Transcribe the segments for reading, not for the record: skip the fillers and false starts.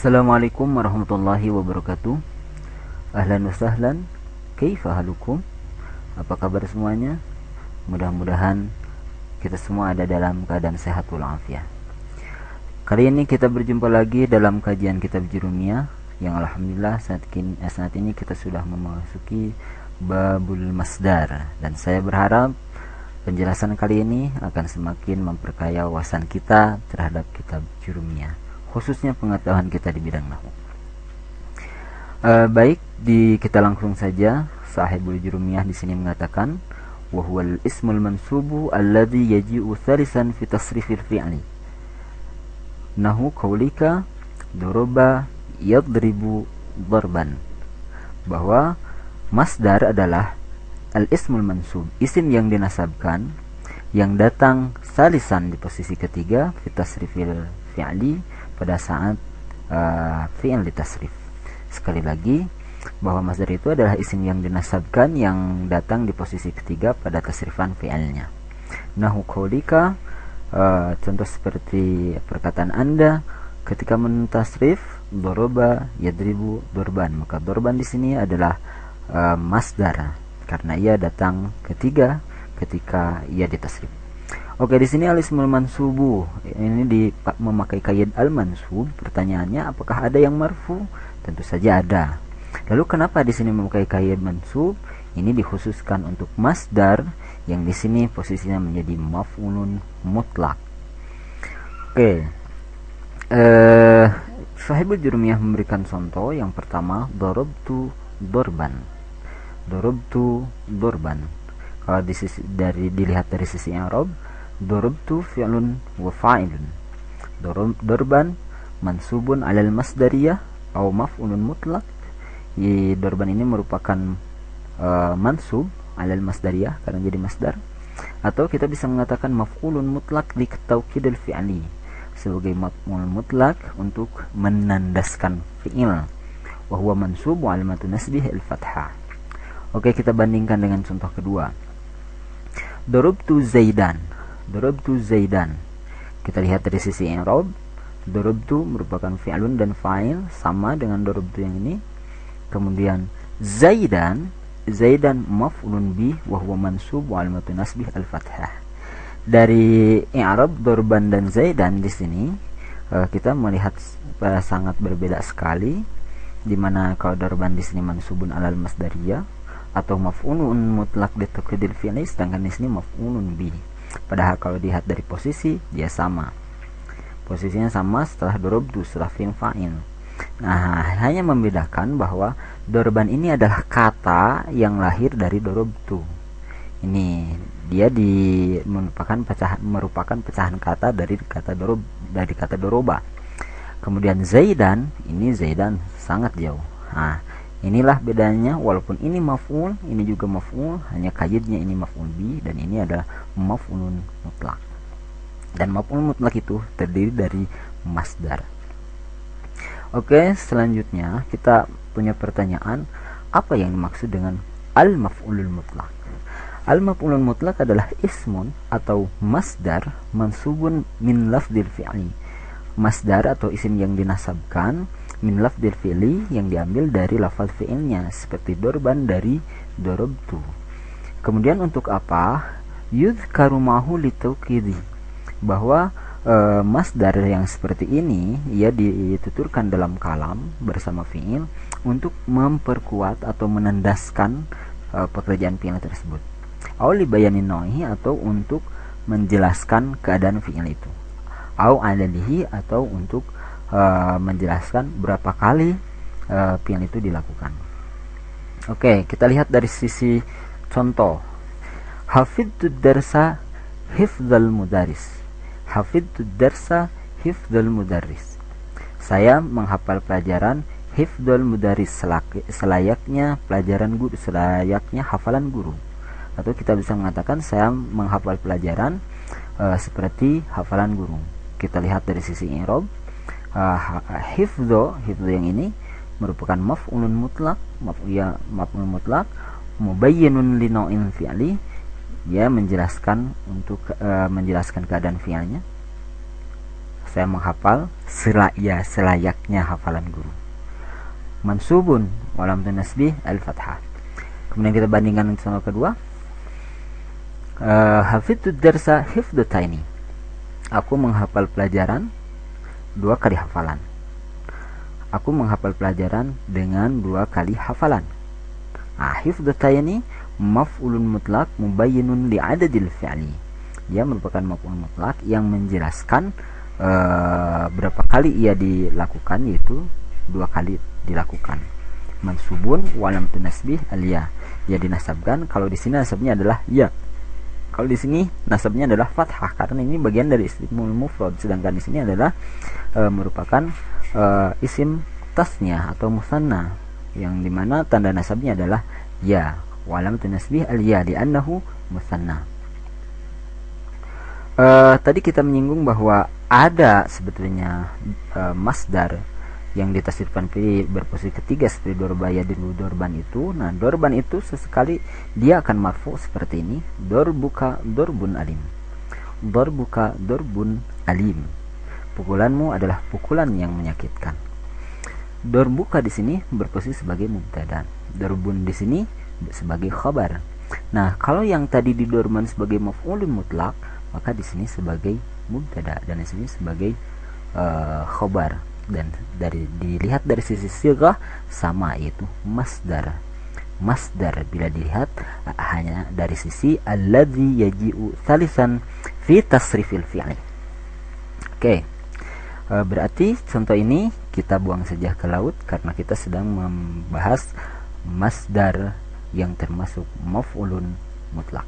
Assalamualaikum warahmatullahi wabarakatuh. Ahlan wa sahlan. Kaifa halukum? Apa kabar semuanya? Mudah-mudahan kita semua ada dalam keadaan sehat walafiat. Kali ini kita berjumpa lagi dalam kajian kitab Jurumiyah yang alhamdulillah saat ini kita sudah memasuki babul masdar, dan saya berharap penjelasan kali ini akan semakin memperkaya wawasan kita terhadap kitab Jurumiyah, khususnya pengetahuan kita di bidang nahwu. Baik, kita langsung saja. Sahibul Jurumiyah di sini mengatakan wa huwal ismul mansubu alladhi yaji'u thalisan fi tasrifil fi'li. Nahu qaulika doroba yadribu darban. Bahwa masdar adalah al-ismul mansub, isim yang dinasabkan yang datang salisan di posisi ketiga fi tasrifil fi'li pada saat fi'il ditasrif. Sekali lagi, bahwa masdar itu adalah isim yang dinasabkan yang datang di posisi ketiga pada tasrifan fi'ilnya. Nahu qaulika, contoh seperti perkataan Anda ketika mentasrif doroba yadribu dorban, maka dorban di sini adalah masdar karena ia datang ketiga ketika ia ditasrif. Oke, di sini al-ismul mansubu ini memakai qaid al-mansub. Pertanyaannya, apakah ada yang marfu? Tentu saja ada. Lalu kenapa di sini memakai qaid mansub? Ini dikhususkan untuk masdar yang di sini posisinya menjadi maf'ulun mutlak. Oke. Sahibul Jurumiyah memberikan contoh yang pertama, darabtu dorban. Darabtu dorban. Kalau dilihat dari sisi i'rab, darabtu fi'lun wa fa'ilun. Dorban mansubun 'alal masdariyah atau maf'ulun mutlak. Dorban ini merupakan mansub 'alal masdariyah karena jadi masdar, atau kita bisa mengatakan maf'ulun mutlak li taukidil fi'li, sebagai maf'ul mutlak untuk menandaskan fi'il. Wa huwa mansubu 'alamatun nasbih al-fathah. Oke, kita bandingkan dengan contoh kedua. Darabtu zaidan. Darabtu zaidan. Kita lihat dari sisi i'rab, darabtu merupakan fi'lun dan fa'il sama dengan darabtu yang ini. Kemudian zaidan maf'ulun bih wa huwa mansub wa alamatun nasbih al-fathah. Dari i'rab darban dan zaidan di sini kita melihat sangat berbeda sekali, di mana kalau darban di sini mansubun alal masdariyah atau maf'ulun mutlak li taqdil fi'li, sedangkan di sini maf'ulun bih. Padahal kalau dilihat dari posisi dia sama. Posisinya sama setelah darabtu, setelah fi'il fa'il. Nah, hanya membedakan bahwa dorban ini adalah kata yang lahir dari darabtu. Ini dia merupakan pecahan kata dari kata doroba. Kemudian zaidan, ini zaidan sangat jauh. Nah, inilah bedanya, walaupun ini maf'ul, ini juga maf'ul, hanya qaidnya ini maf'ul bi dan ini adalah maf'ulun mutlak. Dan maf'ul mutlak itu terdiri dari masdar. Oke, selanjutnya kita punya pertanyaan, apa yang dimaksud dengan al-maf'ulul mutlak? Al-maf'ulul mutlak adalah ismun atau masdar mansubun min lafdil fi'li. Masdar atau isim yang dinasabkan min lafdil fi'li, yang diambil dari lafaz fi'ilnya, seperti dorban dari dorabtu. Kemudian untuk apa? Yudhkaru ma'hu litauqidhi, bahwa masdar yang seperti ini ia dituturkan dalam kalam bersama fi'il untuk memperkuat atau menandaskan pekerjaan fi'il tersebut. Au li bayanin nauhi, atau untuk menjelaskan keadaan fi'il itu. Au adadihi, atau untuk menjelaskan berapa kali fi'il itu dilakukan. Oke, kita lihat dari sisi contoh. Hafidtu darsa hifdzal mudaris. Hafidtu darsa hifdzal mudarris. Saya menghafal pelajaran hifdzal mudarris, selayaknya pelajaran guru, selayaknya hafalan guru. Atau kita bisa mengatakan saya menghafal pelajaran seperti hafalan guru. Kita lihat dari sisi i'rab, hifdho yang ini merupakan maf'ulun mutlak, maf'ul mutlak mubayyinun li nau'in fi'li, dia menjelaskan keadaan fi'ilnya. saya menghafal selayaknya hafalan guru. Mansubun walam tunasbih al-fathah. Kemudian kita bandingkan sama kedua. Hafidtu darsa hifdzataini. Aku menghafal pelajaran 2 kali hafalan. Aku menghafal pelajaran dengan 2 kali hafalan. Hifdzataini maf'ulun mutlaq mubayyinun li'adadil fi'li. Dia merupakan maf'ul mutlak yang menjelaskan berapa kali ia dilakukan, yaitu 2 kali dilakukan. Mansubun walam tunasbih al-ya. Dia dinasabkan, kalau di sini nasabnya adalah ya. Kalau di sini nasabnya adalah fathah karena ini bagian dari ismul mufrad, sedangkan di sini adalah merupakan isim tasnya atau musanna yang dimana tanda nasabnya adalah ya. Walam tunasbih al-ya li'annahu musanna. Tadi kita menyinggung bahwa ada sebetulnya masdar yang ditasrifkan fi berposisi ketiga seperti dorba yadillu dorban itu. Nah, dorban itu sesekali dia akan marfu seperti ini, dorbuka dorbun alim. Dorbuka dorbun alim. Pukulanmu adalah pukulan yang menyakitkan. Dorbuka di sini berposisi sebagai mubtada. Dorbun di sini sebagai khabar. Nah, kalau yang tadi di dorban sebagai maf'ulun mutlak, maka di sini sebagai mubtada dan di sini sebagai khabar. Dan dilihat dari sisi sighah sama, yaitu masdar. Masdar bila dilihat hanya dari sisi alladzi yaji'u thalithan fi tasrifil fi'li. Oke. Berarti contoh ini kita buang saja ke laut karena kita sedang membahas masdar yang termasuk maf'ulun mutlak.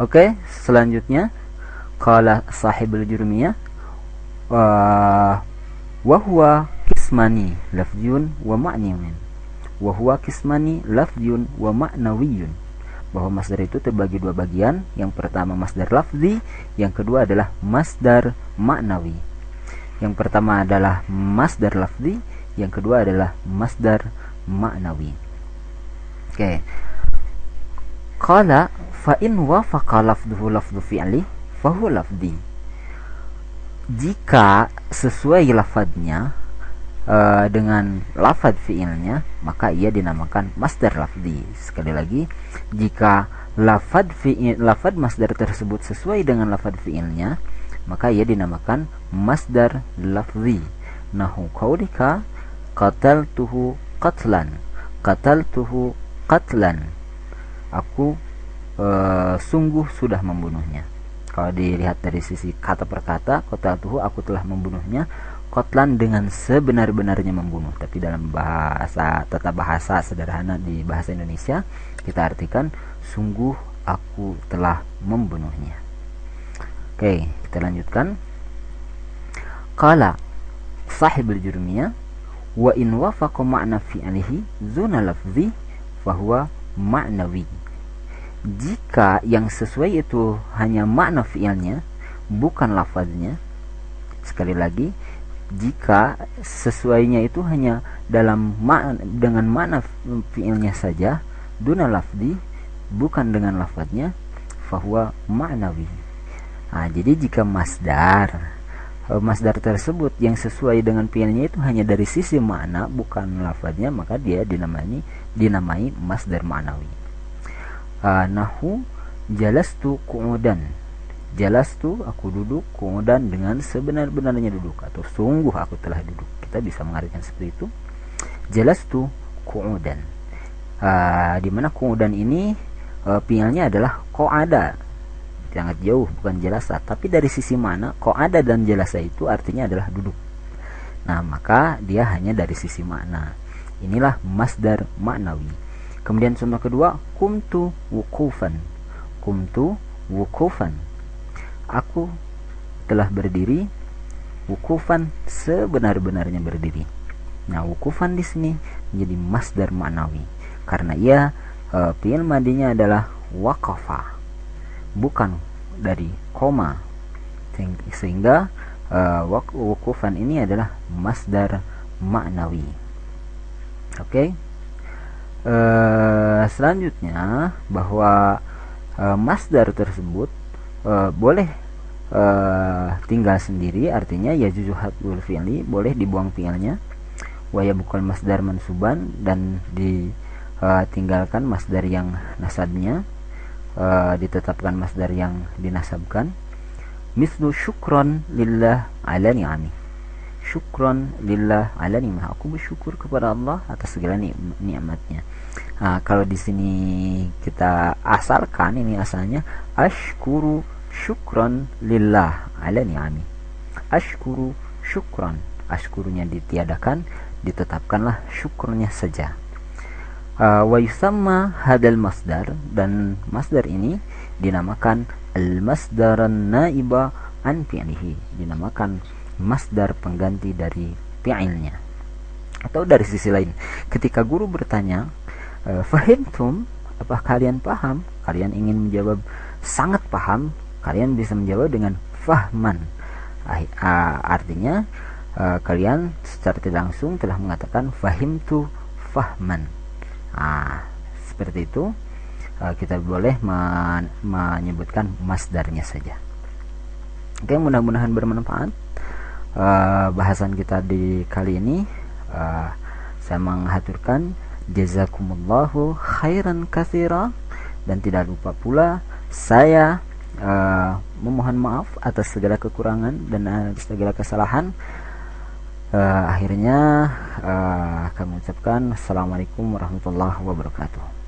Oke, selanjutnya qala sahibul jurmiyah wa huwa kismani lafziyun wa ma'nawiyun. Wa huwa kismani lafziyun wa ma'nawiyun. Bahwa masdar itu terbagi 2 bagian. Yang pertama masdar lafzi, yang kedua adalah masdar ma'nawi. Yang pertama adalah masdar lafzi, yang kedua adalah masdar ma'nawi. Oke. Qala fa in wafaqa lafdhuhu lafdhu fi'li fa huwa lafzi. Jika sesuai lafadznya dengan lafadz fi'ilnya, maka ia dinamakan masdar lafzi. Sekali lagi, jika lafadz masdar tersebut sesuai dengan lafadz fi'ilnya, maka ia dinamakan masdar lafzi. Nahu qaulika qataltuhu qatlan. Qataltuhu qatlan. Aku sungguh sudah membunuhnya. Kalau dilihat dari sisi kata per kata, qataltuhu aku telah membunuhnya, qatlan dengan sebenar-benarnya membunuh. Tapi dalam bahasa tata bahasa sederhana di bahasa Indonesia, kita artikan sungguh aku telah membunuhnya. Oke, kita lanjutkan. Qala sahibul jurmiyah wa in wafaqa ma'na fi'lihi zuna lafzi fahuwa ma'nawi. Jika yang sesuai itu hanya makna fi'ilnya, bukan lafaznya. Sekali lagi, jika sesuainya itu hanya dengan makna fi'ilnya saja, duna lafzi, bukan dengan lafaznya, fahuwa ma'nawi. Nah, jadi jika masdar tersebut yang sesuai dengan fi'ilnya itu hanya dari sisi makna, bukan lafaznya, maka dia dinamai masdar ma'nawi. Nahu jalastu qu'udan. Jalastu aku duduk, qu'udan dengan sebenar-benarnya duduk, atau sungguh aku telah duduk. Kita bisa mengartikan seperti itu. Jalastu qu'udan. Di mana qu'udan ini fi'ilnya adalah qa'ada. Sangat jauh, bukan jalasa. Tapi dari sisi mana qa'ada dan jalasa itu artinya adalah duduk. Nah, maka dia hanya dari sisi makna. Inilah masdar ma'nawi. Kemudian contoh kedua, kumtu wukufan. Kumtu wukufan. Aku telah berdiri, wukufan sebenar-benarnya berdiri. Nah, wukufan di sini menjadi masdar ma'nawi karena ia fi'il madinya adalah waqafa, bukan dari koma. Sehingga wukufan ini adalah masdar ma'nawi. Oke. Selanjutnya bahwa masdar tersebut boleh tinggal sendiri, artinya yajuzu hadful fi'li, boleh dibuang fi'ilnya. Wa yabqal masdar mansuban, dan ditinggalkan masdar yang nasabnya, ditetapkan masdar yang dinasabkan. Mislu syukron lillah ala ni'ami, syukron lillah ala ni'mah, aku bersyukur kepada Allah atas segala nikmatnya. Nah, kalau di sini kita asalkan, ini asalnya ashkuru syukron lillah ala ni'ami, ashkuru syukron, ashkurunya ditiadakan, ditetapkanlah syukurnya saja. Wa yusamma hadal masdar, dan masdar ini dinamakan al-masdaran naiba an fi'lihi, dinamakan masdar pengganti dari fi'ilnya. Atau dari sisi lain, ketika guru bertanya, fahimtum, apa kalian paham? Kalian ingin menjawab sangat paham, kalian bisa menjawab dengan fahman. Artinya kalian secara tidak langsung telah mengatakan fahimtu fahman. Seperti itu. Kita boleh menyebutkan masdarnya saja. Oke, mudah-mudahan bermanfaat bahasan kita di kali ini. Saya menghaturkan jazakumullahu khairan katsira, dan tidak lupa pula saya memohon maaf atas segala kekurangan dan segala kesalahan. Akhirnya kami ucapkan assalamualaikum warahmatullahi wabarakatuh.